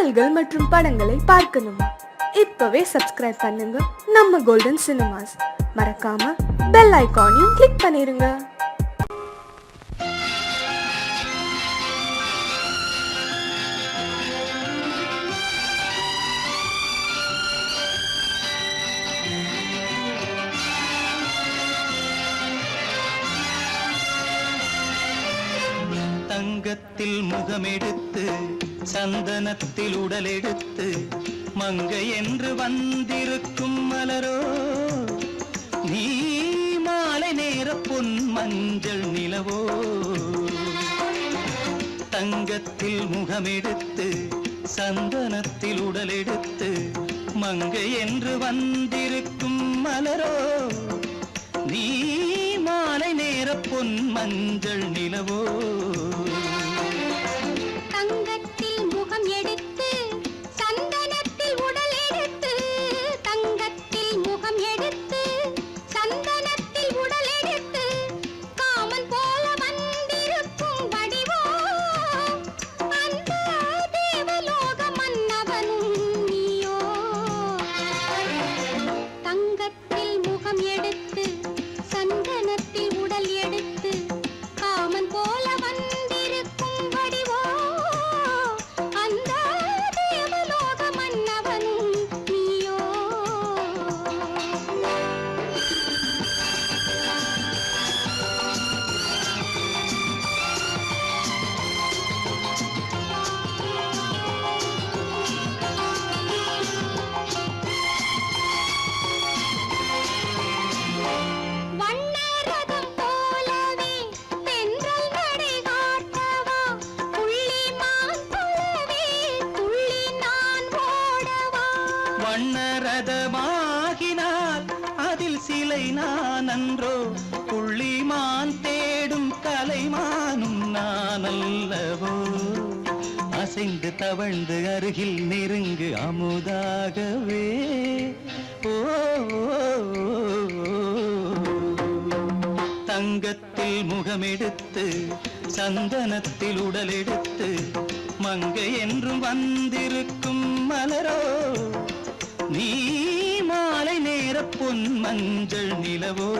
பாடல்கள் மற்றும் படங்களை பார்க்கணுமா? இப்பவே சப்ஸ்கிரைப் பண்ணுங்க நம்ம கோல்டன் சினிமாஸ். மறக்காம பெல் ஐகானையும் கிளிக் பண்ணிருங்க. தங்கத்தில் முகமெடுத்து சந்தனத்தில் உடலெடுத்து மங்கை என்று வந்திருக்கும் மலரோ, நீ மாலை நேர பொன் மஞ்சள் நிலவோ. தங்கத்தில் முகமெடுத்து சந்தனத்தில் உடலெடுத்து மங்கை என்று வந்திருக்கும் மலரோ, நீ மாலை நேர பொன் மஞ்சள் நிலவோ. தங்கத்தில் முகம் எடுத்து சந்தனத்தில் உடல் எடுத்து, தங்கத்தில் முகம் எடுத்து சந்தனத்தில் உடல் எடுத்து காமன் போல வந்திருக்கும் வடிவோ, அந்த தேவலோக மன்னவனும் நீயோ. தங்கத்தில் முகம் எடுத்து சந்தனத்தில் உடல் எடுத்து காமன் போல வந்திருக்கும் வடிவோ, அந்த தேவலோக மன்னவனும் நீயோ. வண்ணரதம் போலவே தென்றல் நடை காட்டவா, புள்ளிமான் போலவே துள்ளி நான் ஓடவா. வண்ணரதமாகினால் அதில் சிலை நான் அன்றோ, புள்ளிமான் தேடும் கலைமானும் நான் அல்லவோ. அசைந்து தவழ்ந்து அருகில் நெருங்கு அமுதாகவே. ஓ, தங்கத்தில் முகமெடுத்து சந்தனத்தில் உடலெடுத்து மங்கை என்றும் வந்திருக்கும் மலரோ, நீ மாலை நேர பொன் மஞ்சள் நிலவோ.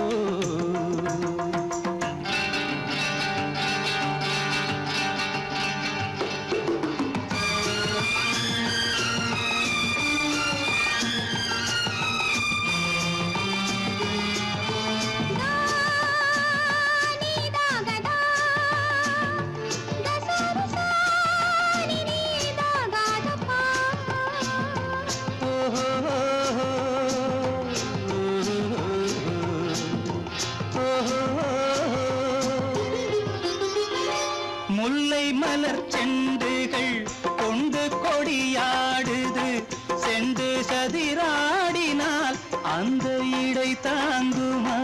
நீதாகதா தசரசா நீதாகதப்பா. முல்லை மலர் செண்டுகள் கொண்டு கொடியாடுது, செண்டு சதிராடினால் அந்த இடை தாங்குமா?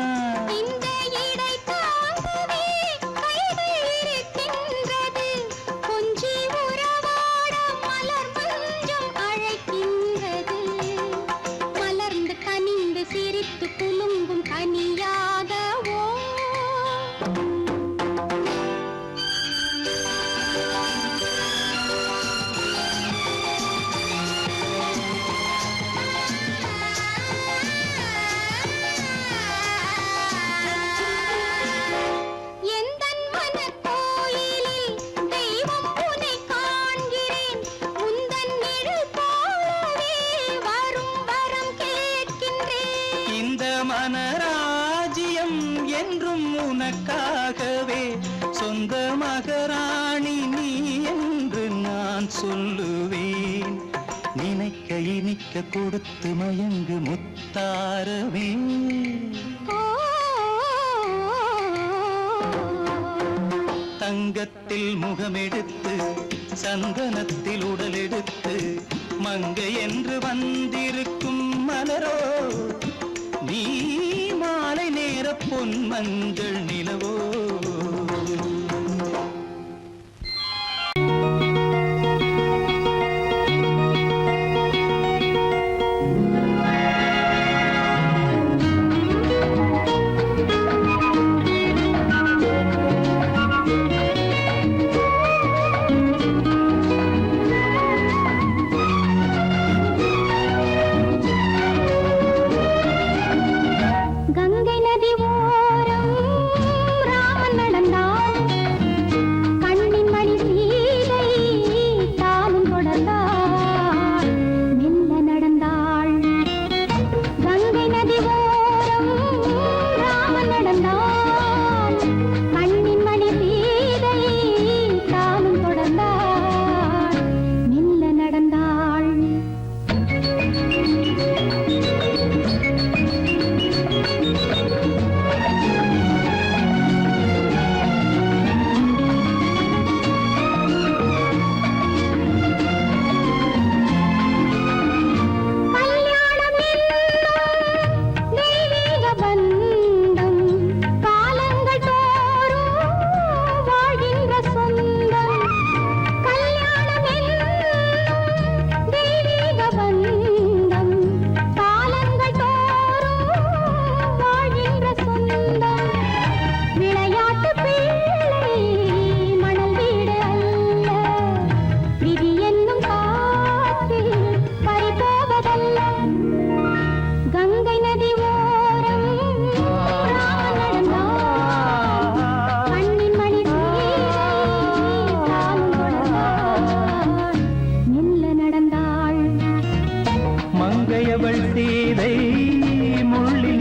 இந்த இடை தாங்கவே கைகள் இருக்கின்றது, கொஞ்சி உறவாட மலர் மஞ்சம் அழைக்கின்றது. மலர்ந்து கனிந்து சிரித்து குலுங்கும் கனியாகவோ. எந்தன் மனக்கோயிலில் தெய்வம் உன்னை காண்கிறேன், உந்தன் நிழல் போலவே வரும் வரம் கேட்கின்றேன். இந்த மனராஜ்யம் என்றும் உனக்காகவே, சொந்த மகராணி நீ என்று நான் சொல்லுவேன். நினைக்க இனிக்க கொடுத்து மயங்கு முத்தாரவே. ஓ, தங்கத்தில் முகமெடுத்து சந்தனத்தில் உடலெடுத்து மங்கை என்று வந்திருக்கும் மலரோ, நீ மாலை நேர பொன் மஞ்சள் நிலவோ.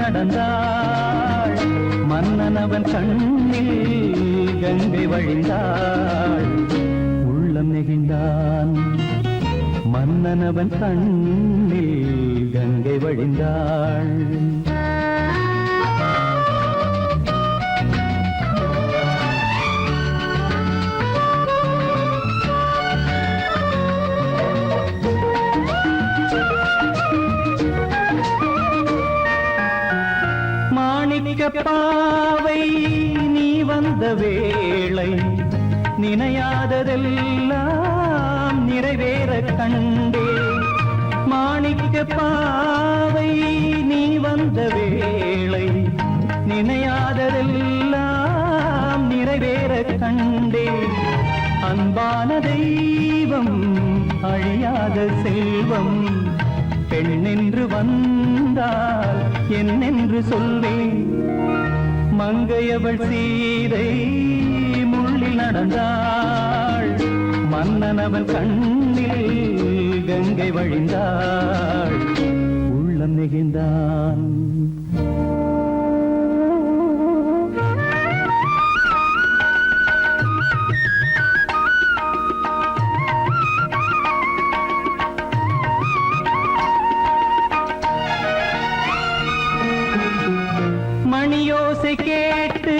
நடந்தாள் மன்னனவன் கண்ணில் கங்கை வழிந்தாள் உள்ளம் நெகிழ்ந்தான் மன்னனவன் கண்ணில் கங்கை வழிந்தாள் பாவை நீ வந்த வேளை நினையாததெல்லாம் நிறைவேற கண்டே மாணிக்க பாவை நீ வந்த வேளை நினையாததெல்லாம் நிறைவேற கண்டே அன்பான தெய்வம் அழியாத செல்வம் பெண்ணென்று வந்தால் என்னென்று சொல்வேன் மங்கையவள் சீதை முள்ளில் நடந்தாள் மன்னனவன் கண்ணில் கங்கை வழிந்தாள் உள்ளம் நெகிழ்ந்தான் மணியோசை கேட்டு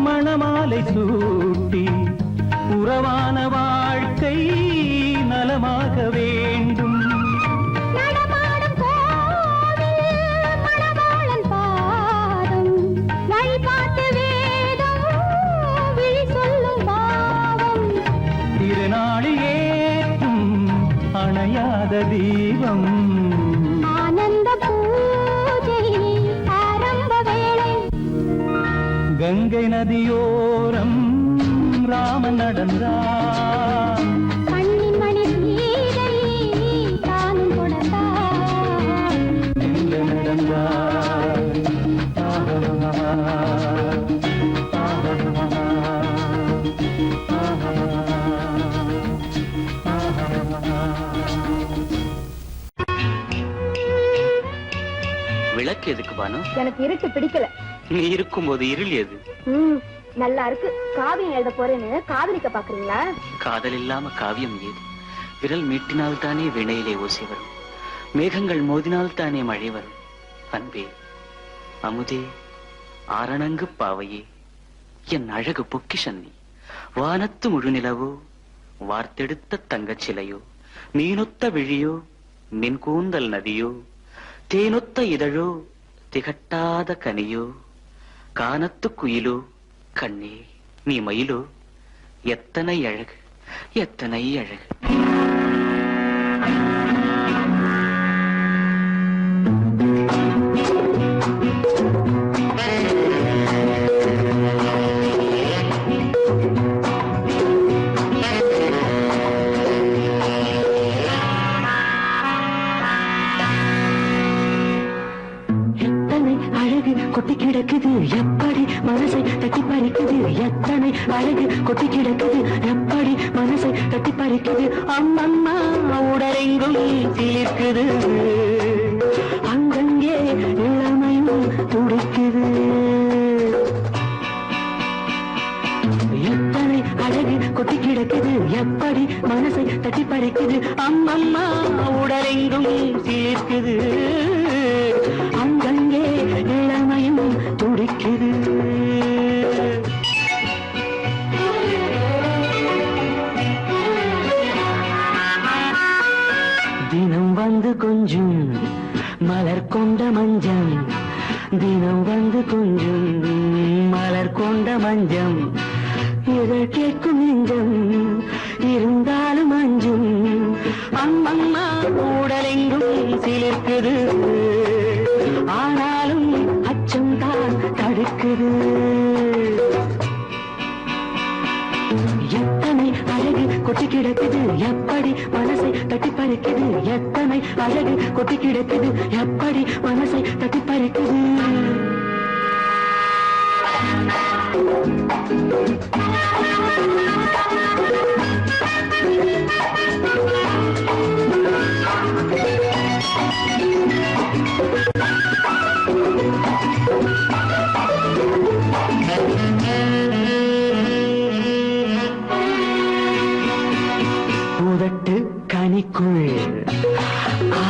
மணமாலை சூட்டி உறவான வாழ்க்கை நலமாக வேண்டும் நடமாடும் கோவில் மணவாளன் பாதம் வழிபாட்டு வேதம் விழி சொல்லும் பாவம் திருநாளில் ஏற்றும் அணையாத தீபம் ஆனந்த பூஜை ஆரம்ப வேளை கங்கை நதியோரம் ராமன் நடந்தார் கண்ணின் மணி சீதை தானும் கொடுத்தார் எங்க நடந்தார் விளக்கு எதுக்கு பானு? எனக்கு இருட்டு பிடிக்கல. நீ இருக்கும்போது இருள் எது? நல்லா இருக்கு. காவியம் எழுத போறேன்னு காதலிக்க பாக்குறீங்களா? காதல் இல்லாம காவியம் ஏது? விரல் மீட்டினால் தானே வினையிலே ஓசை வரும், மேகங்கள் மோதினால் தானே மழை வரும். அன்பே, அமுதே, ஆரணங்கு பாவையே, என் அழகு பொக்கிஷன் நீ. வானத்து முழுநிலவோ, வார்த்தெடுத்த தங்கச் சிலையோ, மீனொத்த விழியோ, மின் கூந்தல் நதியோ, தேனொத்த இதழோ, திகட்டாத கனியோ, கானத்து குயிலோ, கண்ணே நீ மயிலோ, எத்தனை அழகு, எத்தனை அழகு. கொட்டி கிடக்குது எப்படி மனசை தட்டி பறிக்குது, எத்தனை அழகு கொட்டி கிடக்குது எப்படி மனசை தட்டி பறிக்குது. அம்மம்மா உடலெங்கும் சிலிர்க்குது, அங்கங்கே இளமையும் துடிக்குது. எத்தனை அழகு கொட்டி கிடக்குது எப்படி மனசை தட்டி பறிக்குது. அம்மம்மா உடலெங்கும் சிலிர்க்குது, அங்கங்கே இளமையும் துடிக்குது. தினம் வந்து கொஞ்சம் மலர் கொண்ட மஞ்சம், தினம் வந்து கொஞ்சம் மலர் கொண்ட மஞ்சம், இதழ் கேட்கும் நெஞ்சம் இருந்தாலும் அஞ்சும். அம்மம்மா உடலெங்கும் சிலிர்க்குது, ஆனாலும் அச்சம் தான் தடுக்குது. எத்தனை அழகு கொட்டி கிடக்குது எப்படி மனசை தட்டி பறிக்குது, எத்தனை அழகு கொட்டி கிடக்குது எப்படி மனசை தட்டி பறிக்குது. கனிக்குள் ஆ,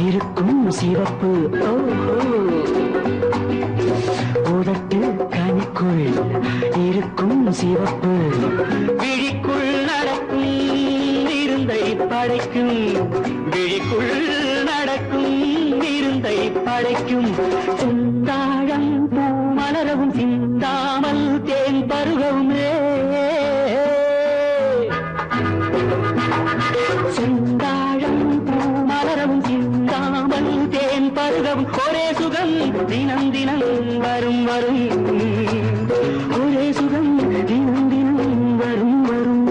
இருக்கும் சிவப்பு ஓஹோ உதட்டு கனிக்குள் இருக்கும் சிவப்பு விழிக்குள் நடக்கும் இருந்தை படைக்கும் விழிக்குள் நடக்கும் இருந்தை படைக்கும் சிந்தாழம் பூ மலரவும் சிந்தாமல் தேன் பருகவும் சிந்தாழம் பூ மலரவும் சிந்தாமல் தேன் பருகவும் ஒரே சுகம் தினம் தினம் வரும் வரும் ஒரே சுகம் தினம் தினம் வரும் வரும்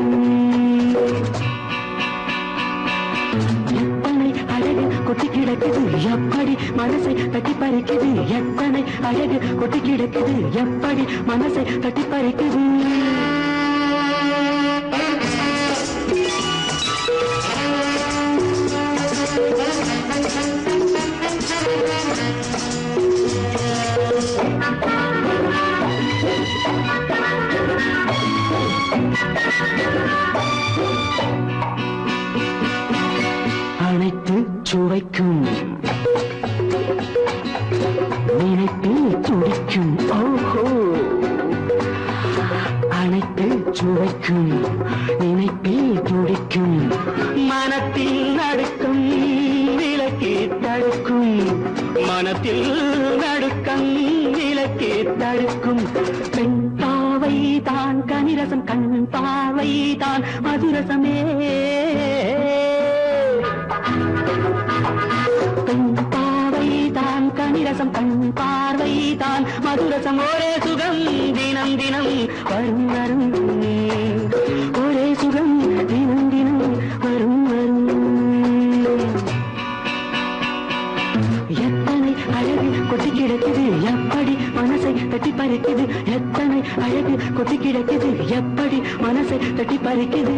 எத்தனை அழகு கொட்டி கிடக்குது எப்படி மனசை தட்டி பறிக்குது எத்தனை அழகு கொட்டி கிடக்குது எப்படி மனசை தட்டி பறிக்குது அனைத்து சுவைக்கும் நினைப்பில் துடிக்கும் ஓஹோ அனைத்து சுவைக்கும் நினைப்பில் துடிக்கும் மனத்தில் நடுக்கும் விலக்கி தடுக்கும் மனத்தில் நடுக்கம் விலக்கி தடுக்கும் பெண் பாவை தான் கனிரசம் கண் பாவை தான் மதுரசமே பெண் பாவை தான் கனிரசம் கண் பார்வை தான் மதுரசம் ஒரே சுகம் தினம் தினம் வரும் வரும் ஒரே சுகம் தினம் தினம் வரும் வரும் எத்தனை அழகு கொட்டி கிடக்குது எப்படி மனசை தட்டி பறிக்குது எத்தனை அழகு கொட்டி கிடக்குது எப்படி மனசை தட்டி பறிக்குது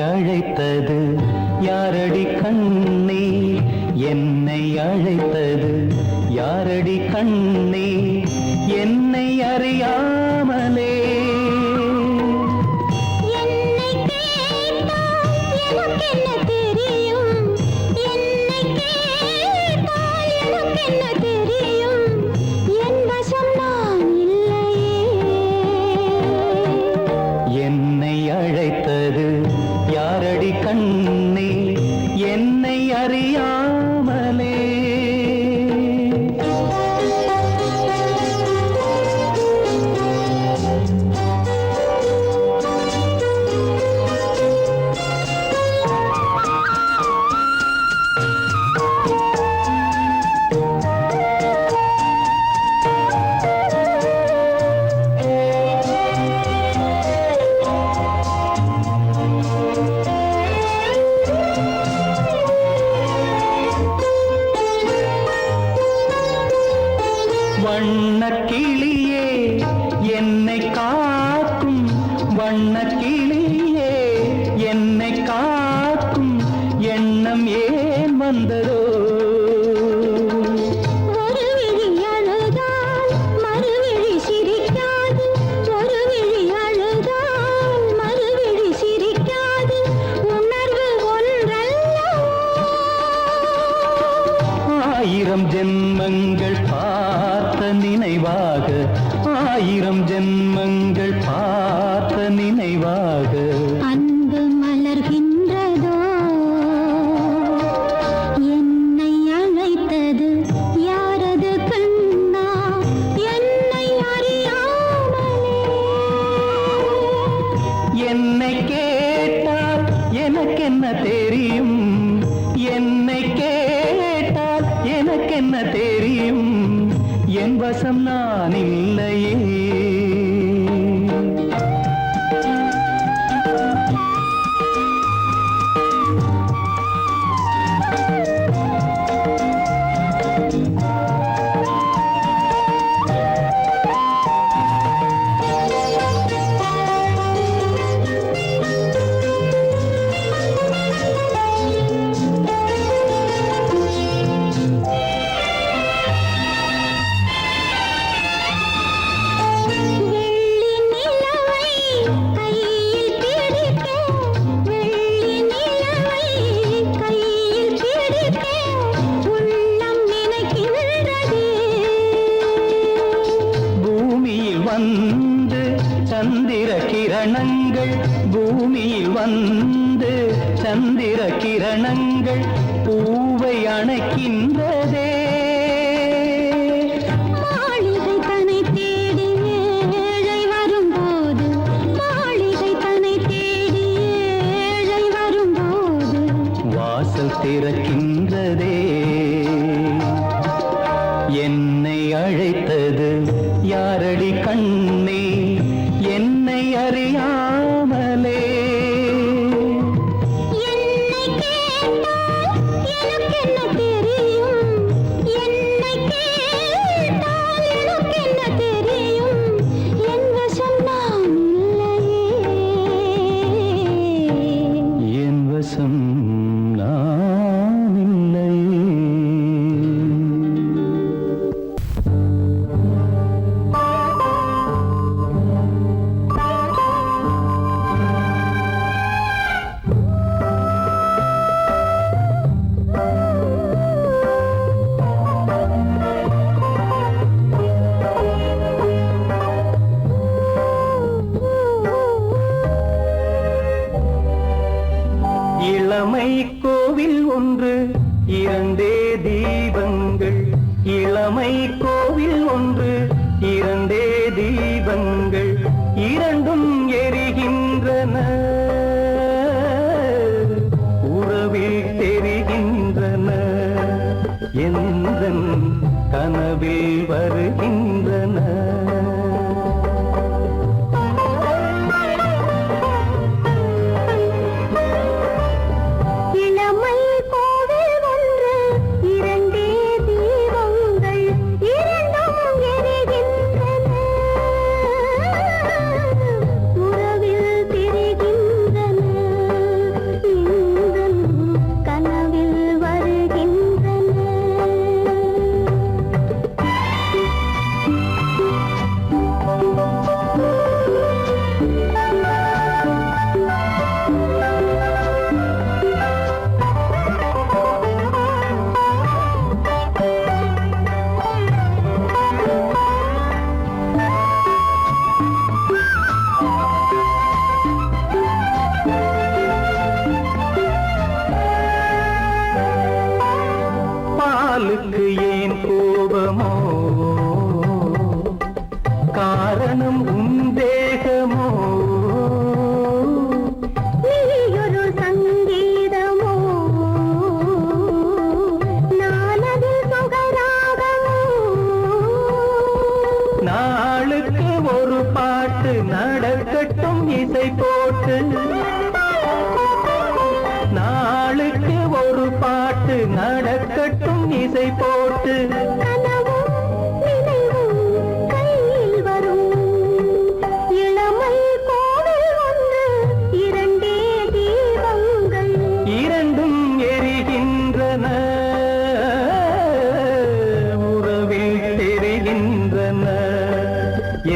அழைத்தது யாரடி கண்ணே என்னை அழைத்தது யாரடி கண்ணே என்னை அறியாமலே என்னை கேட்டால் எனக்கென்ன தெரியும் என்னை கேட்டால் எனக்கென்ன தெரியும் என் வசம் நான் இல்லையே என்னை அழைத்தது யாரடி கண்ணே என்னை அறியாமலே வண்ணக்கிளியே என்னை காக்கும் வண்ணக்கிளியே என்னை காக்கும் எண்ணம் ஏன் வந்ததோ ஒரு விழி அழுதால் மறுவிழி சிரிக்காது ஒரு விழி அழுதால் மறுவிழி சிரிக்காது உணர்வு ஒன்றல்லவோ ஆயிரம் ஜென்மங்கள் பார்த்த நினைவாக ஆயிரம் ஜென்மங்கள் பார்த்த நினைவாக அன்பு மலர்கின்றதோ என்னை அழைத்தது யாரது கண்ணா என்னை அறியாமலே என்னை கேட்டால் எனக்கென்ன தெரியும் என்னை கேட்டால் எனக்கென்ன தெரியும் என் வசம் நான் நான் இல்லையே. பூமியில் வந்து சந்திர கிரணங்கள் பூவை அணைக்கின்றதே. மாளிகை தன்னை தேடி ஏழை வரும்போது, மாளிகை தன்னை தேடி ஏழை வரும்போது வாசல் திறக்கின்றதே. என்னை அழைத்தது யாரடி கண்ணே, என்னை அறியாமலே. என்னை கேட்டால் எனக்கென்ன தெரியும், என்னை கேட்டால் எனக்கென்ன தெரியும், என் வசம் நான் இல்லையே. என் வசம் நான் இல்லையே. இளமை கோவில் ஒன்று இரண்டே தீபங்கள், இளமை கோவில் ஒன்று இரண்டே தீபங்கள், இரண்டும் எரிகின்றன, உறவில் தெரிகின்றன, எந்தன் கனவில் வருகின்றன. இளமை கோவில் ஒன்று இரண்டே தீபங்கள், இரண்டும் எரிகின்றன, உறவில் தெரிகின்றன, எந்தன் கனவில் வருகின்றன. பாலுக்கு ஏன் கோபமோ, காரணம் உன் தேகமோ. நீயொரு சங்கீதமோ, நானது சுகராகமோ. நாளுக்கு ஒரு பாட்டு நடக்கட்டும் இசை போட்டு, நாளுக்கு ஒரு பாட்டு நடக்கட்டும் இசை போட்டு. கனவும் நினைவும் கையில் வரும், இளமை கோவில் ஒன்று இரண்டே தீபங்கள், இரண்டும் எரிகின்றன, உறவில் தெரிகின்றன,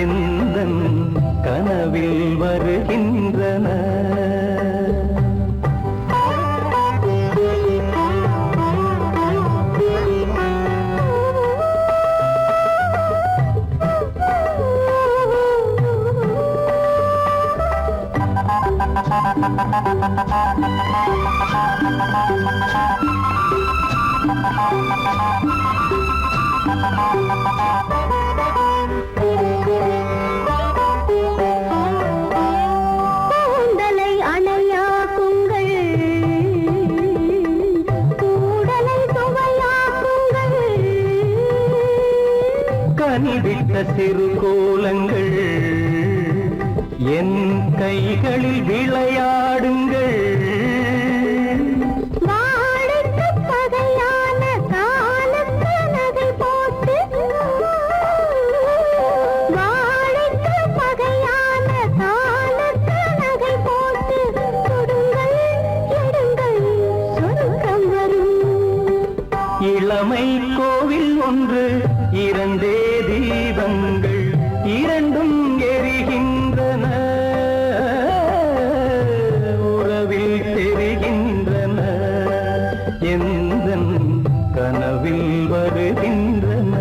எந்தன் கனவில் வருகின்றன. கூந்தலை அணையாக்குங்கள், கூடலை சுவையாக்குங்கள், கனிவிட்ட சிறு கோலங்கள் என் கைகளில் விளையாடுங்கள். வாழைக்கு பகையான காலுக்கு நகை போட்டு, வாழைக்கு பகையான காலுக்கு நகை போட்டு, கொடுங்கள் எடுங்கள் சொர்க்கம் வரும். இளமை கோவில் ஒன்று இரண்டே தீபங்கள் இரண்டும் எரிகின்றன, உறவில் தெரிகின்றன, எந்தன் கனவில் வருகின்றன.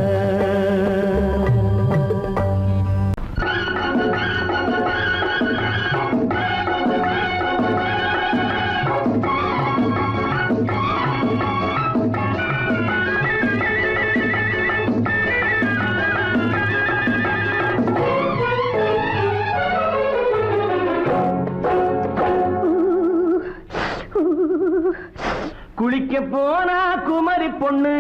குளிக்க போனா குமரி பொண்ணு,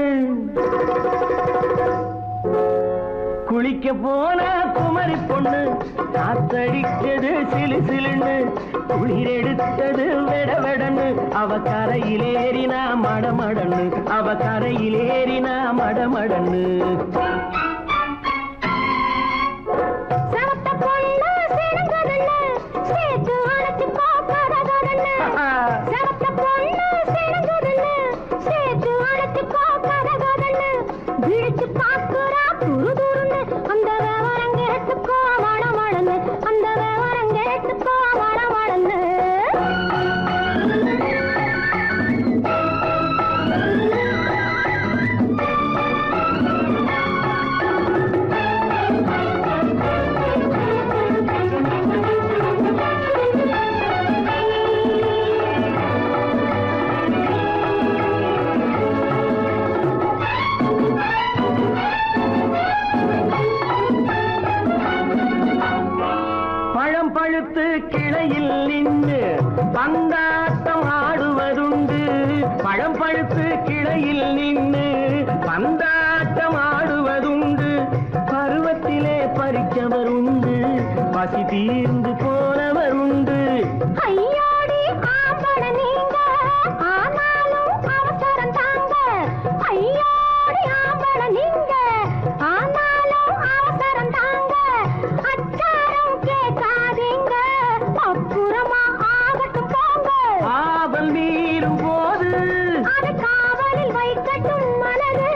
குளிக்க போனா குமரி பொண்ணு, காத்தடிச்சது சிலு சிலுன்னு, குளிர் எடுத்தது வெடவெடன்னு, அவ கரையிலேறினா மடமடன்னு, அவ கரையிலேறினா மடமடன்னு. சவத்த பொண்ணு சிணுங்குதுன்னு, சேர்த்து அழைச்சு போக்காததுன்னு. சவத்த பொண்ணு சிணுங்குதுன்னு, சேர்த்து அழைச்சு போக்காததுன்னு. விழிச்சு பாக்குறா துரு துருன்னு, அந்த விவரம் கேட்டுக்கோ மடமடன்னு, அந்த விவரம் கேட்டுக்கோ மடமடன்னு. பழம் பழுத்து கிளையில் நின்று பந்தாட்டம் ஆடுவதுண்டு, பழம் பழுத்து கிளையில் நின்று பந்தாட்டம் ஆடுவதுண்டு, பருவத்திலே பறிச்சவருண்டு, பசி தீர்ந்து போனவருண்டு. ஐயோடி ஆம்பட நீங்க, ஆனாலும் அவசரம் தாங்க. ஐயோடி ஆம்பட நீங்க, ஆனாலும் அவசரம் தாங்க. அச்சாரம் கேட்காதீங்க, அப்புறமா ஆகட்டும் போங்க. ஆவல் மீறும் போது அது காவலில் வைக்கட்டும் மனது,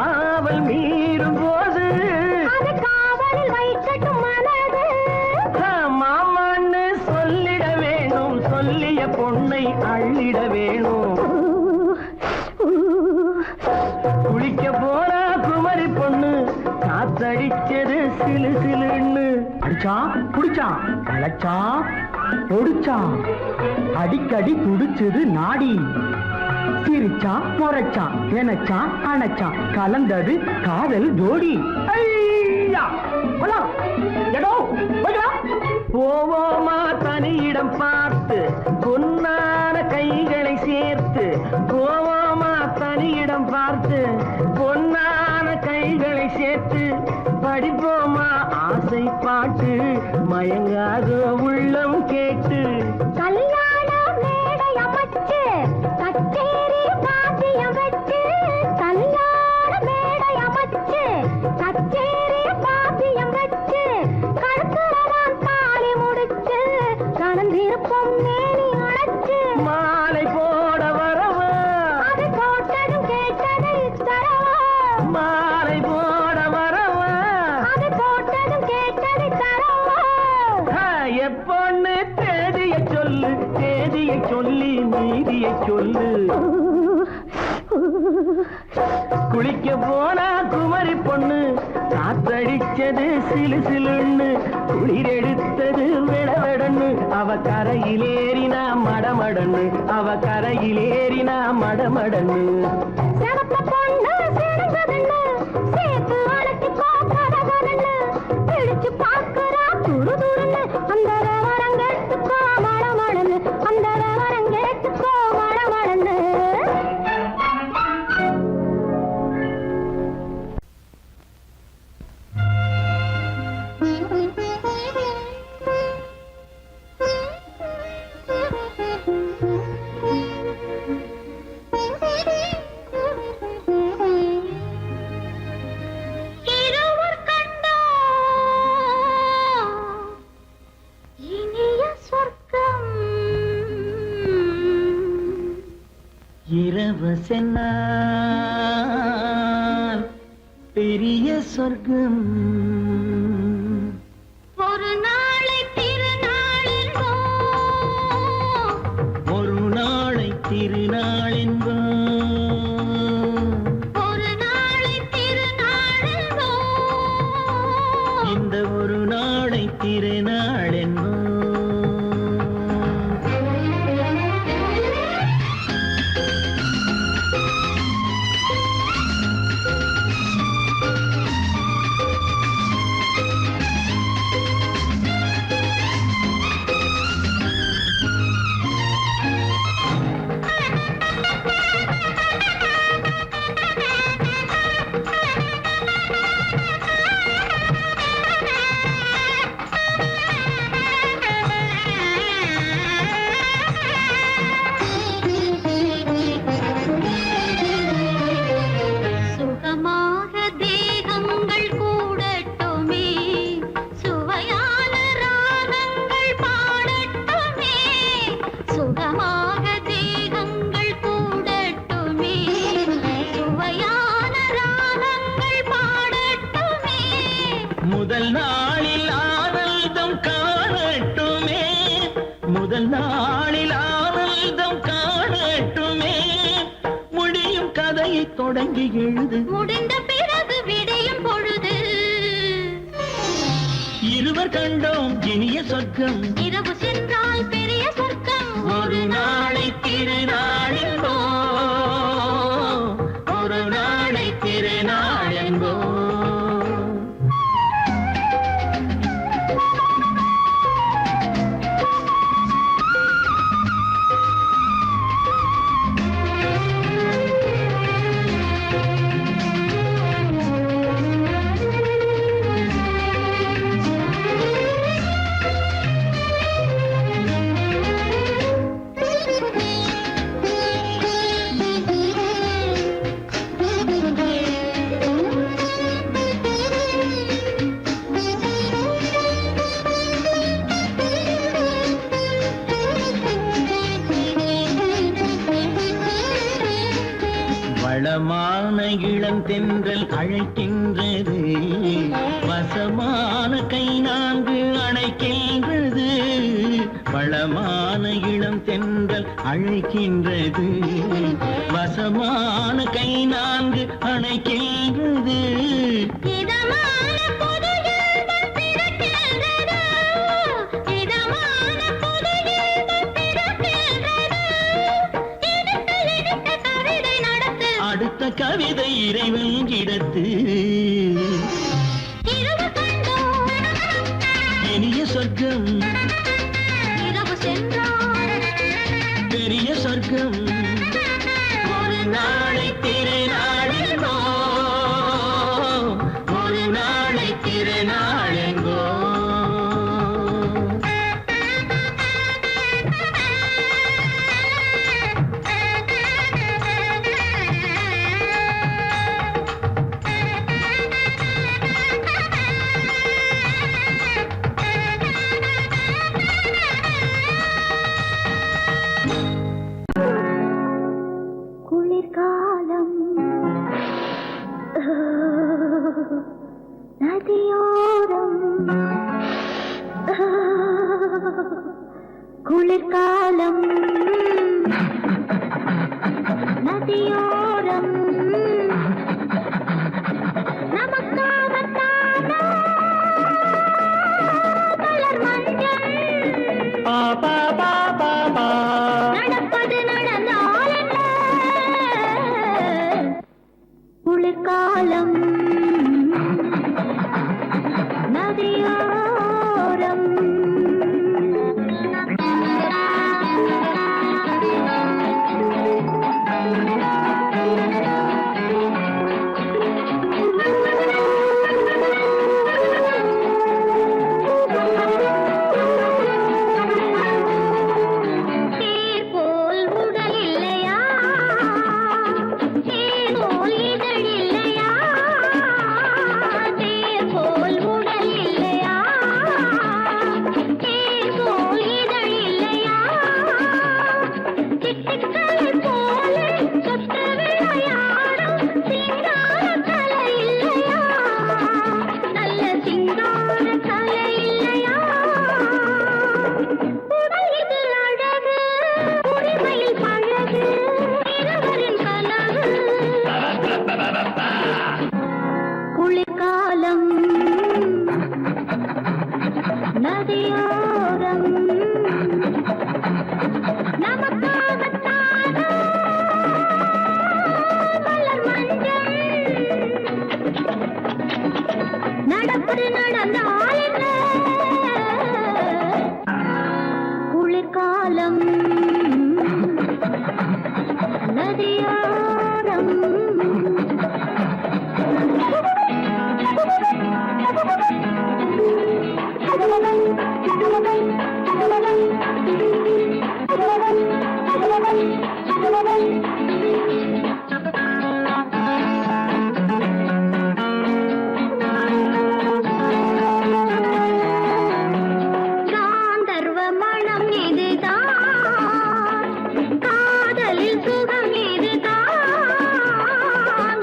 ஆவல் மீறும் போது அது காவலில் வைக்கட்டும் மனது. மாமான்னு சொல்லிட வேணும், சொல்லிய பொண்ணை அள்ளிட வேணும். குளிக்க போனா குமரி பொண்ணு, காத்தடிச்சது சிலு சிலுன்னு. அடிச்சான் புடிச்சான் அழைச்சான் ஒடிச்சான், அடிக்கடி துடிச்சது நாடி, சிரிச்சான் முறைச்சான் நினைச்சான் அணைச்சான், கலந்தது காதல் ஜோடி. ஐயா! போலாம். எடோ, போய்க்கலாம். போவோமா தனியிடம் பார்த்து பொன்னான கைகளை சேர்த்து, போவோமா தனியிடம் பார்த்து பொன்னான கைகளை சேர்த்து, படிப்போமா ஆசை பாட்டு மயங்காத உள்ளம் கேட்டு. கல்யாண மேடை அமைச்சு, கச்சேரி வாத்தியம் வச்சு, கல்யாண மேடை அமைச்சு, கச்சேரி வாத்தியம் வச்சு, கழுத்துறவான் தாலி முடிச்சு, கலந்திருப்போம் மேனி அடைச்சு, மாலை போட வரவா, அது போட்டதும் கேட்டதை தரவா, மாலை போட வரவா, அது போட்டதும் கேட்டதை தரவா. எப்பொண்ணு தேதியை சொல்லு, தேதியை சொல்லி நீதியை சொல்லு. குளிக்க போனா குமரி பொண்ணு, காத்தடிச்சது சிலு சிலுன்னு, குளிர் எடுத்தது விடவெடன்னு, அவ கரையிலேறினா மடமடன்னு, அவ கரையிலேறினா மடமடன்னு. செவத்த பொண்ணு சிணுங்குதுன்னு, சேர்த்து அழைச்சு போக்காததுன்னு, பிடிச்சு பாக்குறா துரு துருன்னு, அந்த விவரம் கேட்டுக்கோ மடமடன்னு, அந்த விவரம் கேட்டுக்கோ மடமடன்னு. அரசனால் பெரிய சொர்க்கம் ஒரு நாளை திருநாளென்போ ஒரு நாளை திருநாளென்போ ஒரு நாளை திருநாளென்போ இந்த ஒரு நாளை திருநாளென்போ சுகமாக தேகங்கள் கூடட்டுமே சுவையான ராகங்கள் பாடட்டுமே சுகமாக தேகங்கள் கூடட்டுமே சுவையான ராகங்கள் பாடட்டுமே முதல் நாளில் ஆனந்தம் காணட்டுமே முதல் நாளில் ஆனந்தம் காணட்டுமே முடியும் கதையை தொடங்கி எழுது முடிந்த பிறகு விடியும் பொழுது இருவர் கண்டோம் இனிய சொர்க்கம் இரவு சென்றால் பெரிய சொர்க்கம் ஒரு நாளை திருநாளென்போ ஒரு நாளை திருநாளென்போ வளமான இளம் தென்றல் அழைக்கின்றது வசமான கை நான்கு அணைக்கின்றது வளமான இளம் தென்றல் அழைக்கின்றது வசமான கை நான்கு அணைக்கின்றது இதமான புது இன்பம் பிறக்கின்றது இதமான புது இன்பம் பிறக்கின்றது எடுத்த கவிதை நடத்து அடுத்த கவிதை இறைவன் இடத்து இரவு கண்டோம் இனிய சொர்க்கம் இரவு சென்றால் பெரிய சொர்க்கம் ஒரு நாளை திருநாளென்போ ஒரு நாளை திருநாளென்போ குளிர்காலம் நதியோரம் குளிர்காலம் நதியோரம் நமக்காகத்தானோ மலர் மஞ்சள் பாபா பாபா பா நடப்பது நடந்தால் என்ன? குளிர்காலம் நதியோரம் தேர் போல் உடல் இல்லையா தேர் போல் இதழ் இல்லையா தேர் போல் உடல் இல்லையா நதியோரம் நமக்காகத்தானோ மலர் மஞ்சள் நடப்பது நடந்தால் என்ன குளிர்காலம் நதியோரம் காந்தர்வ மனம் இதுதான் காதலில் சுகம் இதுதான்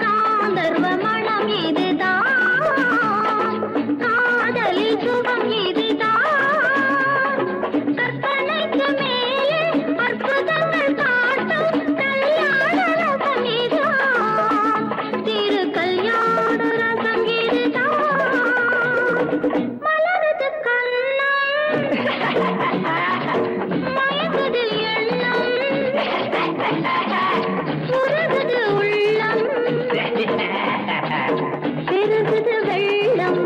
காந்தர்வ மனம் இதுதான் காதலில் சுகம் இதுதான் கற்பனைக்கு மேலே அற்புதங்கள் காட்டும் கல்யாண ரசம் இதுதான் திரு கல்யாண ரசம் இதுதான் மலரது கண்ணம் மயங்குது எண்ணம் உருகுது உள்ளம் பெருகுது வெள்ளம்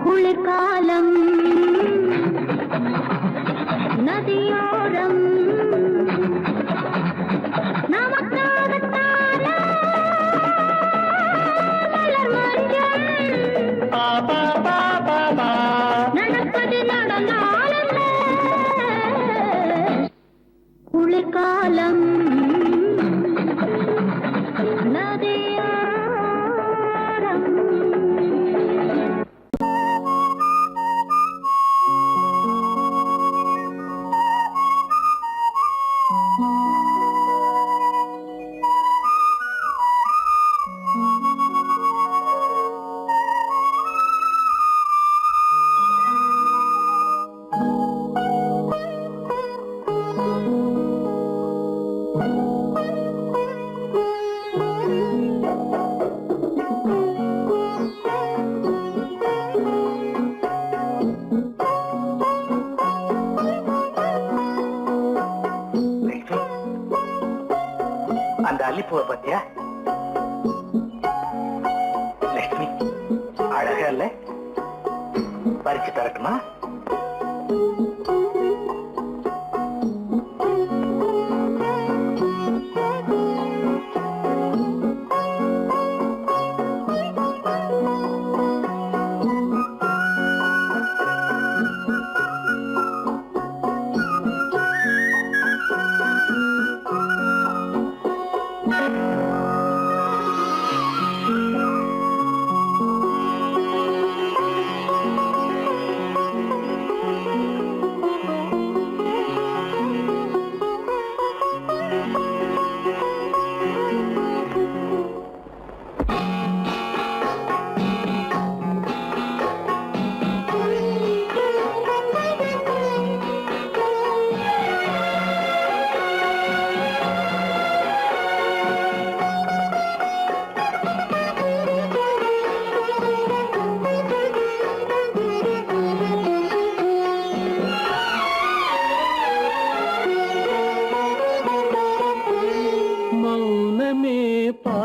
குளிர்காலம் நதியோரம் நமக்காகத்தானோ மலர் மஞ்சள் நடப்பது நடந்தால் என்ன குளிர்காலம் நதியோரம் அந்த அல்லிப்பூவை பத்தியா லட்சுமி அழகா இல்ல பறிச்சு தரட்டுமா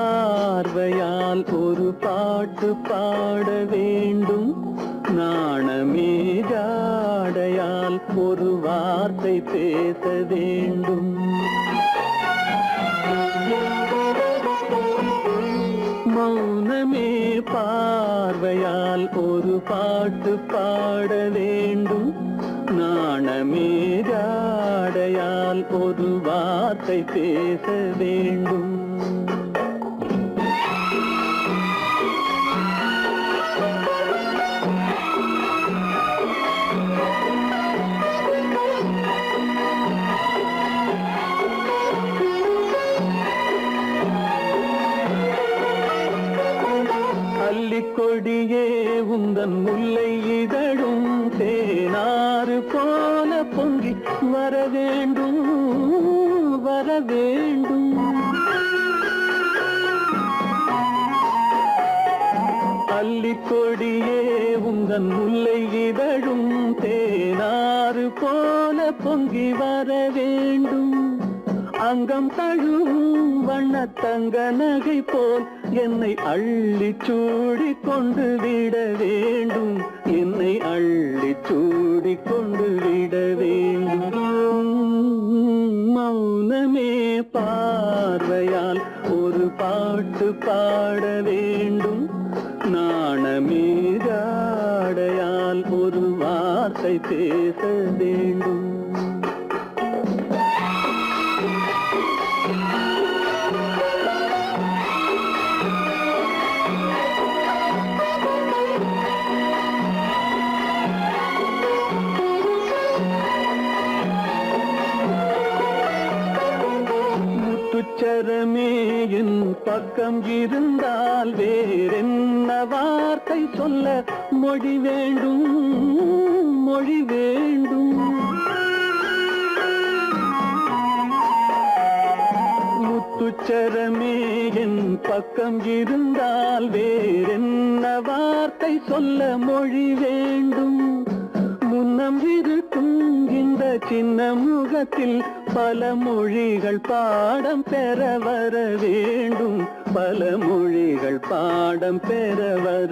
பார்வையால் ஒரு பாட்டு பாட வேண்டும் நாணமே ஜாடையால் ஒரு வார்த்தை பேச வேண்டும் மௌனமே பார்வையால் ஒரு பாட்டு பாட வேண்டும் நாணமே ஜாடையால் ஒரு வார்த்தை பேச வேண்டும் கொடியே உந்தன் முல்லை இதழும் தேனாறு போல பொங்கி வர வேண்டும் வர வேண்டும் அல்லிக்கொடியே உந்தன் முல்லை இதழும் தேனாறு போல பொங்கி வர வேண்டும். அங்கம் தழுவும் வண்ணத்தங்க நகை போல் என்னை அள்ளி சூடி கொண்டு விட வேண்டும். என்னை அள்ளி சூடி கொண்டு விட வேண்டும். மௌனமே பார்வையால் ஒரு பாட்டு பாட வேண்டும். நாணமே ஜாடையால் ஒரு வார்த்தை பேச வேண்டும். முத்துச்சரமே என் பக்கம் இருந்தால் வேறென்ன வார்த்தை சொல்ல மொழி வேண்டும், மொழி வேண்டும். முத்துச்சரமே என் பக்கம் இருந்தால் வேறென்ன வார்த்தை சொல்ல மொழி வேண்டும். முன்னம் இருக்கும் இந்த சின்ன முகத்தில் பல மொழிகள் பாடம் பெற வர வேண்டும். பல மொழிகள் பாடம் பெற வர.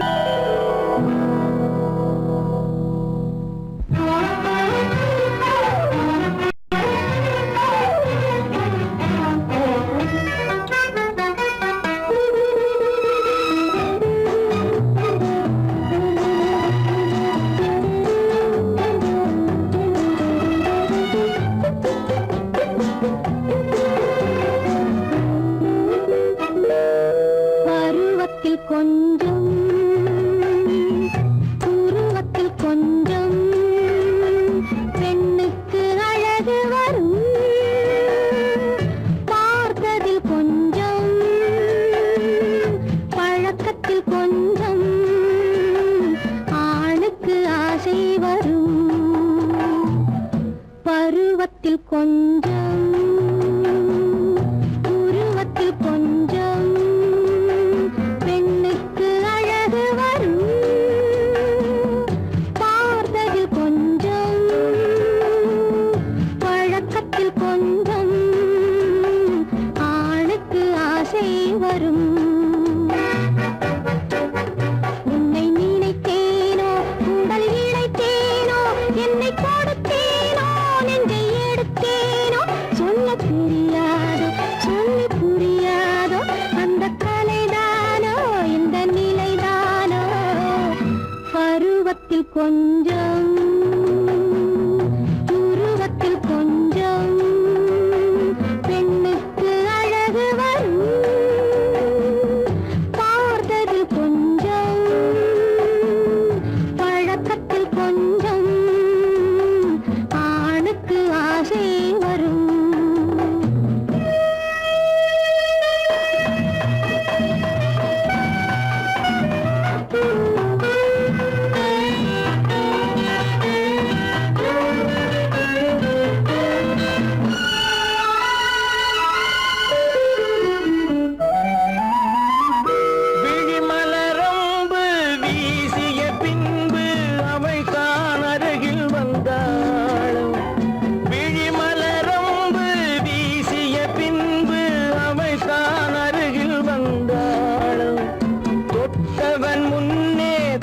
கொஞ்சம் உருவத்தில் கொஞ்சம் பெண்ணுக்கு அழகு வரும். பார்த்ததில் கொஞ்சம் பழக்கத்தில் கொஞ்சம் ஆணுக்கு ஆசை வரும். பருவத்தில் கொஞ்சம் உருவத்தில் கொஞ்சம் வரும். உன்னை நினைத்தேனோ உடல் இழைத்தேனோ என்னை கொடுத்தேனோ நெஞ்சை எடுத்தேனோ சொல்ல தெரியாதோ சொல்லி புரியாதோ அந்த கலைதானோ இந்த நிலைதானோ. பருவத்தில் கொஞ்சம் உருவத்தில் கொஞ்சம் பெண்ணுக்கு அழகு வரும். கொஞ்சம் ஆணுக்கு ஆசை வரும்.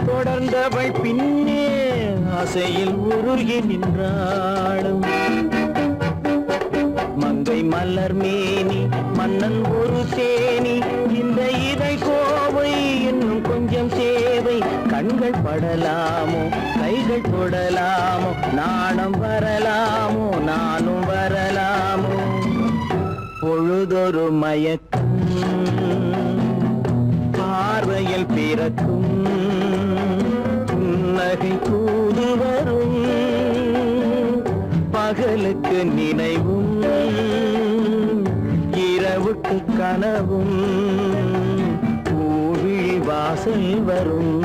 தொடர்ந்தவள் பின்னே ஆசையில் உருகி நின்றாளும். மங்கை மலர் மேனி மன்னன் ஒரு தேனி இந்த இதை கோவை இன்னும் கொஞ்சம் சேவை. கண்கள் படலாமோ கைகள் தொடலாமோ நாணம் வரலாமோ நானும் வரலாமோ. பொழுதொரு மயக்கம் பார்வையில் பிறக்கும் புன்னகை தூது வரும். பகலுக்கு நினைவும் இரவுக்கு கனவும் பூவிழி வாசல் வரும்.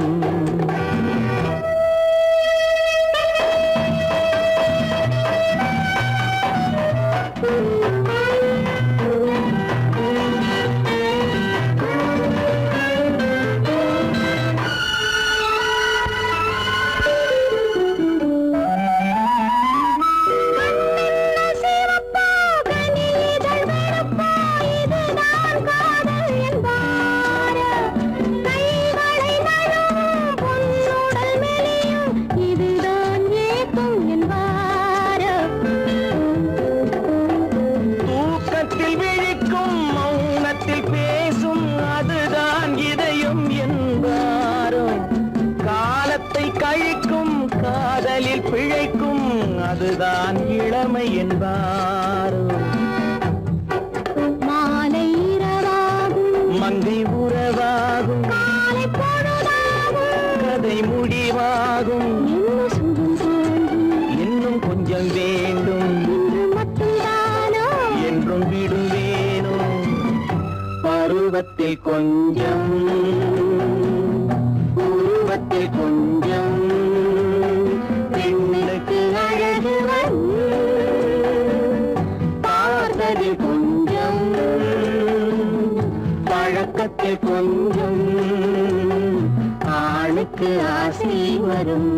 அதில் பிழைக்கும் அதுதான் இளமை என்பார். மாலை இரவாகும் மங்கை உறவாகும் காலை பொழுதாகும் கதை முடிவாகும். என்ன சுகம் தோன்றும் இன்னும் கொஞ்சம் வேண்டும் இன்று மட்டும்தானோ என்றும் விடுவேனோ. பருவத்தில் கொஞ்சம் உருவத்தில் கொஞ்சம் பெண்ணுக்கு அழகு வரும். பார்த்ததில் கொஞ்சம் பழக்கத்தில் கொஞ்சம் ஆணுக்கு ஆசை வரும்.